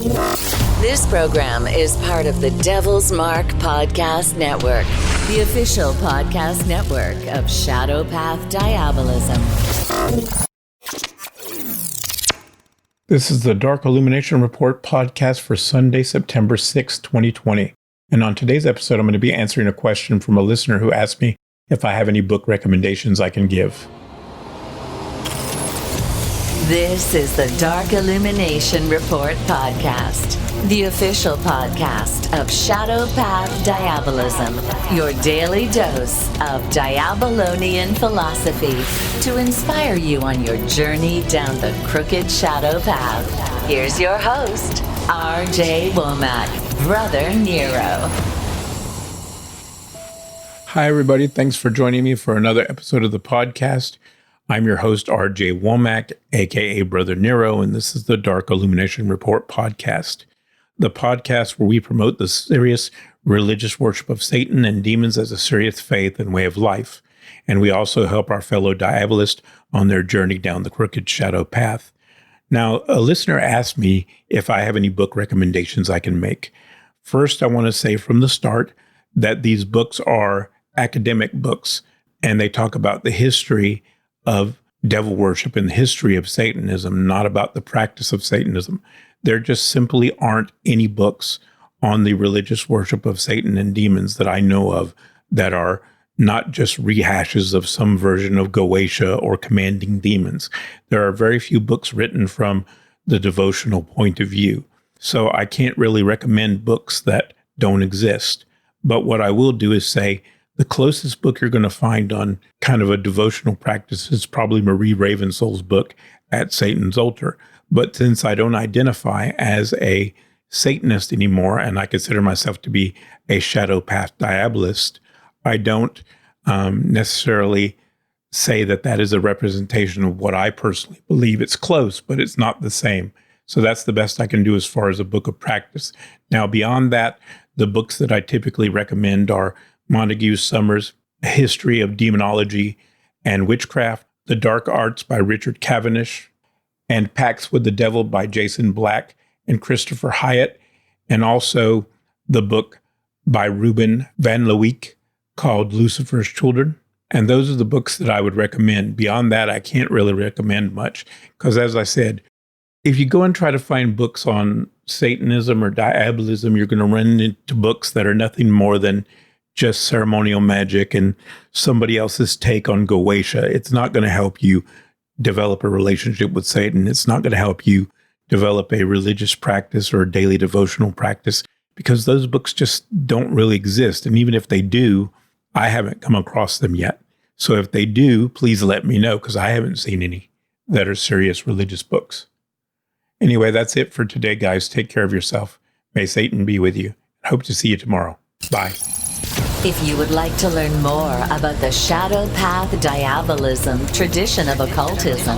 This program is part of the Devil's Mark Podcast Network, the official podcast network of Shadow Path Diabolism. This is the Dark Illumination Report podcast for Sunday, September 6, 2020. And on today's episode, I'm going to be answering a question from a listener who asked me if I have any book recommendations I can give. This is the Dark Illumination Report podcast, the official podcast of Shadow Path Diabolism, your daily dose of Diabolonian philosophy to inspire you on your journey down the crooked shadow path. Here's your host, R.J. Womack, Brother Nero. Hi, everybody. Thanks for joining me for another episode of the podcast. I'm your host, R.J. Womack, a.k.a. Brother Nero, and this is the Dark Illumination Report podcast, the podcast where we promote the serious religious worship of Satan and demons as a serious faith and way of life. And we also help our fellow diabolists on their journey down the crooked shadow path. Now, a listener asked me if I have any book recommendations I can make. First, I want to say from the start that these books are academic books, and they talk about the history of devil worship and the history of Satanism, not about the practice of Satanism. There just simply aren't any books on the religious worship of Satan and demons that I know of that are not just rehashes of some version of Goetia or commanding demons. There are very few books written from the devotional point of view. So I can't really recommend books that don't exist. But what I will do is say, the closest book you're going to find on kind of a devotional practice is probably Marie Ravensoul's book, At Satan's Altar. But since I don't identify as a Satanist anymore, and I consider myself to be a Shadow Path Diabolist, I don't necessarily say that that is a representation of what I personally believe. It's close, but it's not the same. So that's the best I can do as far as a book of practice. Now, beyond that, the books that I typically recommend are Montague Summers' A History of Demonology and Witchcraft, The Dark Arts by Richard Cavendish, and Pacts with the Devil by Jason Black and Christopher Hyatt, and also the book by Ruben Van Leeuwenhoek called Lucifer's Children. And those are the books that I would recommend. Beyond that, I can't really recommend much because, as I said, if you go and try to find books on Satanism or diabolism, you're going to run into books that are nothing more than just ceremonial magic and somebody else's take on Goetia. It's not going to help you develop a relationship with Satan. It's not going to help you develop a religious practice or a daily devotional practice because those books just don't really exist. And even if they do, I haven't come across them yet. So if they do, please let me know because I haven't seen any that are serious religious books. Anyway, that's it for today, guys. Take care of yourself. May Satan be with you. I hope to see you tomorrow. Bye. If you would like to learn more about the Shadow Path Diabolism tradition of occultism,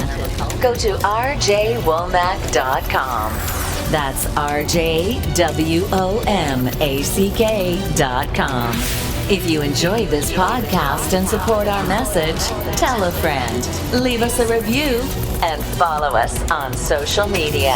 go to rjwomack.com. That's rjwomack.com. If you enjoy this podcast and support our message, tell a friend, leave us a review, and follow us on social media.